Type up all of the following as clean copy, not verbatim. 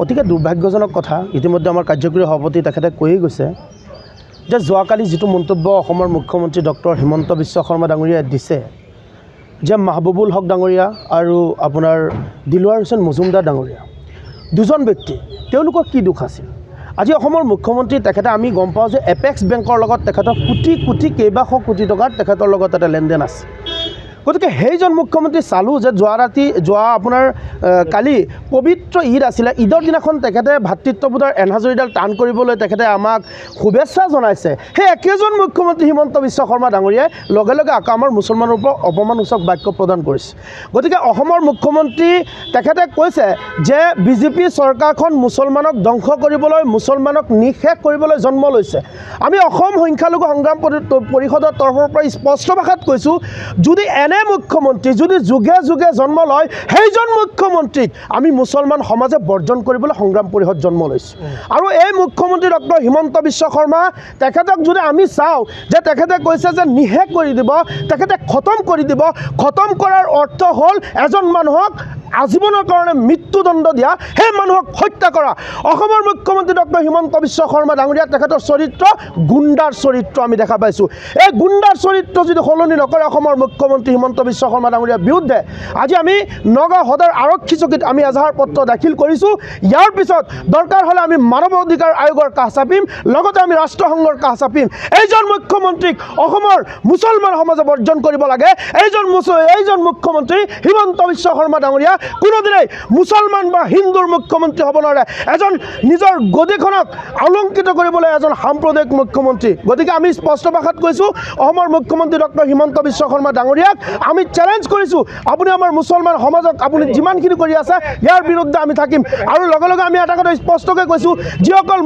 অতিকে দুৰ্ভাগ্যজনক কথা ইতিমধ্যে আমাৰ কাৰ্যকৰী সভাপতি তেখেতে কৈয়ে গৈছে যে যোৱাকালি যিটো মন্তব্য অসমৰ মুখ্যমন্ত্ৰী ডক্টৰ হিমন্ত বিশ্ব শৰ্মা ডাঙৰীয়াই দিছে যে মাহবুবুল হক ডাঙৰীয়া আৰু আপোনাৰ দিলৱাৰ হুছেইন মজুমদাৰ ডাঙৰীয়া দুজন ব্যক্তি তেওঁলোকৰ কি দুখ আছিল। আজি অসমৰ মুখ্যমন্ত্ৰী তেখেতে আমি গম পাওঁ যে এপেক্স বেংকৰ লগত তেখেতৰ কোটি কেইবাশ কোটি টকাৰ তেখেতৰ লগত এটা লেনদেন আছে। গতিকে সেইজন মুখ্যমন্ত্ৰী চালোঁ যে যোৱা আপোনাৰ কালি পবিত্ৰ ঈদ আছিলে। ঈদৰ দিনাখন তেখেতে ভাতৃত্ববোধৰ এনহাজৰীডাল টান কৰিবলৈ তেখেতে আমাক শুভেচ্ছা জনাইছে। সেই একেজন মুখ্যমন্ত্ৰী হিমন্ত বিশ্ব শৰ্মা ডাঙৰীয়াই লগে লগে আকৌ আমাৰ মুছলমানৰ ওপৰত অপমানসূচক বাক্য প্ৰদান কৰিছে। গতিকে অসমৰ মুখ্যমন্ত্ৰী তেখেতে কৈছে যে বিজেপি চৰকাৰখন মুছলমানক ধ্বংস কৰিবলৈ, মুছলমানক নিঃশেষ কৰিবলৈ জন্ম লৈছে। আমি অসম সংখ্যালঘু সংগ্ৰাম পৰিষদৰ তৰফৰ পৰা স্পষ্ট ভাষাত কৈছোঁ, যদি এনে মুখ্যমন্ত্ৰী যদি যুগে যুগে জন্ম লয় সেইজন মুখ্যমন্ত্ৰীক আমি মুছলমান সমাজে বৰ্জন কৰিবলৈ সংগ্ৰাম পৰিষদ জন্ম লৈছোঁ। আৰু এই মুখ্যমন্ত্ৰী ডক্টৰ হিমন্ত বিশ্ব শৰ্মা তেখেতক যদি আমি চাওঁ যে তেখেতে কৈছে যে নিশেষ কৰি দিব, তেখেতে খতম কৰি দিব। খতম কৰাৰ অৰ্থ হ'ল এজন মানুহক আজীৱনৰ কাৰণে মৃত্যুদণ্ড দিয়া, সেই মানুহক হত্যা কৰা। অসমৰ মুখ্যমন্ত্ৰী ডক্টৰ হিমন্ত বিশ্ব শৰ্মা ডাঙৰীয়া তেখেতৰ চৰিত্ৰ গুণ্ডাৰ চৰিত্ৰ আমি দেখা পাইছোঁ। এই গুণ্ডাৰ চৰিত্ৰ যদি সলনি নকৰে অসমৰ মুখ্যমন্ত্ৰী হিমন্ত বিশ্ব শৰ্মা ডাঙৰীয়াৰ বিৰুদ্ধে আজি আমি নগাঁও সদৰ আৰক্ষী চকীত আমি এজাহাৰ পত্ৰ দাখিল কৰিছোঁ। ইয়াৰ পিছত দৰকাৰ হ'লে আমি মানৱ অধিকাৰ আয়োগৰ কাষ চাপিম, লগতে আমি ৰাষ্ট্ৰসংঘৰ কাষ চাপিম। এইজন মুখ্যমন্ত্ৰীক অসমৰ মুছলমান সমাজে বৰ্জন কৰিব লাগে। এইজন মুখ্যমন্ত্ৰী হিমন্ত বিশ্ব শৰ্মা ডাঙৰীয়া কোনোদিনেই মুছলমান বা হিন্দুৰ মুখ্যমন্ত্ৰী হ'ব নোৱাৰে। এজন নিজৰ গদিখনক অলংকৃত কৰিবলৈ এজন সাম্প্ৰদায়িক মুখ্যমন্ত্ৰী। গতিকে আমি স্পষ্ট ভাষাত কৈছোঁ, অসমৰ মুখ্যমন্ত্ৰী ডক্টৰ হিমন্ত বিশ্ব শৰ্মা ডাঙৰীয়াক আমি চেলেঞ্জ কৰিছোঁ, আপুনি আমাৰ মুছলমান সমাজক আপুনি যিমানখিনি কৰি আছে ইয়াৰ বিৰুদ্ধে আমি থাকিম। আৰু লগে লগে আমি এটা কথা স্পষ্টকৈ কৈছোঁ, যিসকল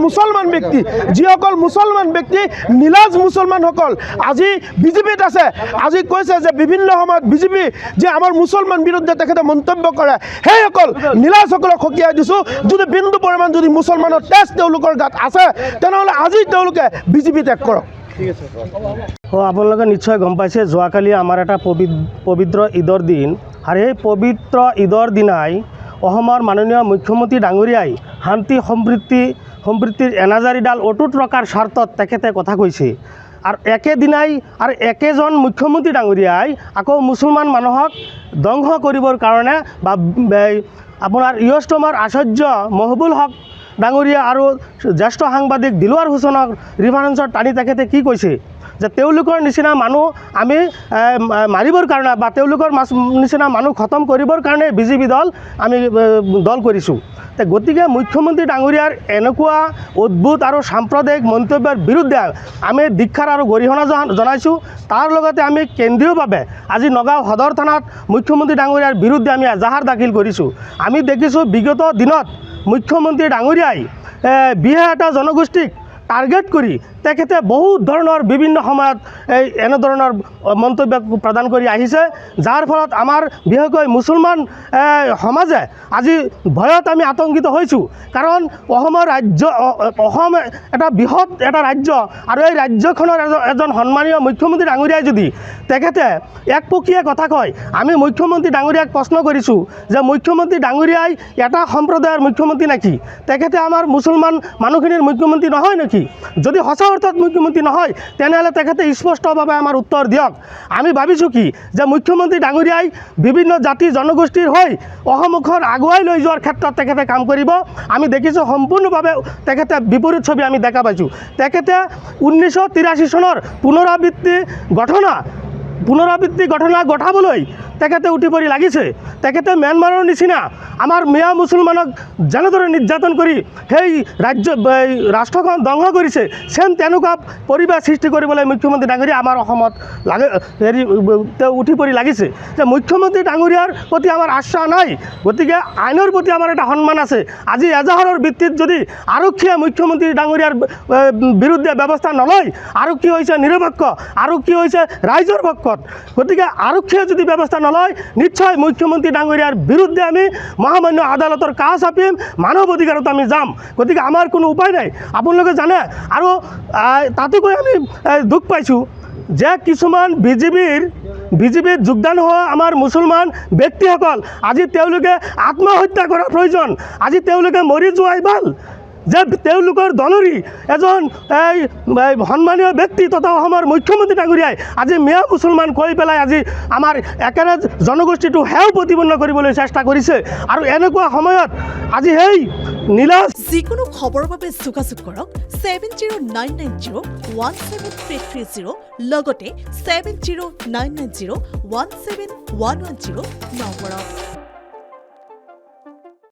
মুছলমান ব্যক্তি নীলাজ মুছলমানসকল আজি বিজেপিত আছে, আজি কৈছে যে বিভিন্ন সময়ত বিজেপি যে আমাৰ মুছলমান বিৰুদ্ধে তেখেতে মন্তব্য কৰে, সেইসকল নীলাজসকলক সকীয়াই দিছোঁ, যদি বিন্দু পৰিমাণ যদি মুছলমানৰ তেজ তেওঁলোকৰ গাত আছে তেনেহ'লে আজি তেওঁলোকে বিজেপি ত্যাগ কৰক। আপোনালোকে নিশ্চয় গম পাইছে যোৱাকালি আমাৰ এটা পবিত্ৰ ঈদৰ দিন, আৰু সেই পবিত্ৰ ঈদৰ দিনাই অসমৰ মাননীয় মুখ্যমন্ত্ৰী ডাঙৰীয়াই শান্তি সম্প্ৰীতিৰ এনাজাৰীডাল অটুট ৰখাৰ স্বাৰ্থত তেখেতে কথা কৈছে। আৰু একেদিনাই আৰু একেজন মুখ্যমন্ত্ৰী ডাঙৰীয়াই আকৌ মুছলমান মানুহক ধ্বংস কৰিবৰ কাৰণে বা আপোনাৰ ইয়ষ্টমৰ আচাৰ্য মহবুল হক ডাঙৰীয়া আৰু জ্যেষ্ঠ সাংবাদিক দিলৱাৰ হুছেইনক ৰিফাৰেঞ্চত টানি তেখেতে কি কৈছে যে তেওঁলোকৰ নিচিনা মানুহ আমি মাৰিবৰ কাৰণে বা তেওঁলোকৰ নিচিনা মানুহ খতম কৰিবৰ কাৰণে বিজেপি আমি দল কৰিছোঁ। গতিকে মুখ্যমন্ত্ৰী ডাঙৰীয়াৰ এনেকুৱা অদ্ভুত আৰু সাম্প্ৰদায়িক মন্তব্যৰ বিৰুদ্ধে আমি দীক্ষাৰ আৰু গৰিহণা জনাইছোঁ। তাৰ লগতে আমি কেন্দ্ৰীয়ভাৱে আজি নগাঁও সদৰ থানাত মুখ্যমন্ত্ৰী ডাঙৰীয়াৰ বিৰুদ্ধে আমি এজাহাৰ দাখিল কৰিছোঁ। আমি দেখিছোঁ বিগত দিনত মুখ্যমন্ত্ৰী ডাঙৰীয়াই বিশেষ এটা জনগোষ্ঠীক টাৰ্গেট কৰি তেখেতে বহুত ধৰণৰ বিভিন্ন সময়ত এনেধৰণৰ মন্তব্য প্ৰদান কৰি আহিছে, যাৰ ফলত আমাৰ বিশেষকৈ মুছলমান সমাজে আজি ভয়ত আমি আতংকিত হৈছোঁ। কাৰণ অসম এটা বৃহৎ এটা ৰাজ্য, আৰু এই ৰাজ্যখনৰ এজন সন্মানীয় মুখ্যমন্ত্ৰী ডাঙৰীয়াই যদি তেখেতে একপক্ষীয় কথা কয়, আমি মুখ্যমন্ত্ৰী ডাঙৰীয়াক প্ৰশ্ন কৰিছোঁ যে মুখ্যমন্ত্ৰী ডাঙৰীয়াই এটা সম্প্ৰদায়ৰ মুখ্যমন্ত্ৰী নেকি? তেখেতে আমাৰ মুছলমান মানুহখিনিৰ মুখ্যমন্ত্ৰী নহয় নেকি? যদি সঁচা অৰ্থত মুখ্যমন্ত্ৰী নহয় তেনেহ'লে তেখেতে স্পষ্টভাৱে আমাৰ উত্তৰ দিয়ক। আমি ভাবিছোঁ কি যে মুখ্যমন্ত্ৰী ডাঙৰীয়াই বিভিন্ন জাতি জনগোষ্ঠীৰ হৈ অসমখন আগুৱাই লৈ যোৱাৰ ক্ষেত্ৰত তেখেতে কাম কৰিব। আমি দেখিছোঁ সম্পূৰ্ণভাৱে তেখেতে বিপৰীত ছবি আমি দেখা পাইছোঁ। তেখেতে 1983 চনৰ পুনৰাবৃত্তি ঘটনা ঘটাবলৈ তেখেতে উঠি পৰি লাগিছে। তেখেতে ম্যানমাৰৰ নিচিনা আমাৰ মিয়া মুছলমানক যেনেদৰে নিৰ্যাতন কৰি সেই ৰাষ্ট্ৰখন ধ্বংস কৰিছে, চেম তেনেকুৱা পৰিৱেশ সৃষ্টি কৰিবলৈ মুখ্যমন্ত্ৰী ডাঙৰীয়া আমাৰ অসমত তেওঁ উঠি পৰি লাগিছে। যে মুখ্যমন্ত্ৰী ডাঙৰীয়াৰ প্ৰতি আমাৰ আস্থা নাই, গতিকে আইনৰ প্ৰতি আমাৰ এটা সন্মান আছে। আজি এজাহাৰৰ ভিত্তিত যদি আৰক্ষীয়ে মুখ্যমন্ত্ৰী ডাঙৰীয়াৰ বিৰুদ্ধে ব্যৱস্থা নলয়, আৰক্ষী হৈছে নিৰপেক্ষ, আৰক্ষী হৈছে ৰাইজৰ পক্ষত। গতিকে আৰক্ষীয়ে যদি ব্যৱস্থা নলয়, নিশ্চয় মুখ্যমন্ত্ৰী ডাঙৰীয়াৰ বিৰুদ্ধে আমি মহামান্য আদালতৰ কাষ চাপিম, মানৱ অধিকাৰত আমি যাম। গতিকে আমাৰ কোনো উপায় নাই, আপোনালোকে জানে। আৰু তাতোকৈ আমি দুখ পাইছোঁ যে কিছুমান বিজেপিৰ বিজেপিত যোগদান হোৱা আমাৰ মুছলমান ব্যক্তিসকল আজি তেওঁলোকে আত্মহত্যা কৰাৰ প্ৰয়োজন, আজি তেওঁলোকে মৰি যোৱাই ভাল, যে তেওঁলোকৰ দলৰি এজন এই সন্মানীয় ব্যক্তি তথা অসমৰ মুখ্যমন্ত্ৰী ডাঙৰীয়াই আজি মিয়া মুছলমান কৈ পেলাই আজি আমাৰ একেৰে জনগোষ্ঠীটো হেও প্ৰতিপন্ন কৰিবলৈ চেষ্টা কৰিছে। আৰু এনেকুৱা সময়ত আজি সেই নীলাজ যিকোনো খবৰৰ বাবে যোগাযোগ কৰক 7099017330 লগতে 7099017110 নম্বৰত।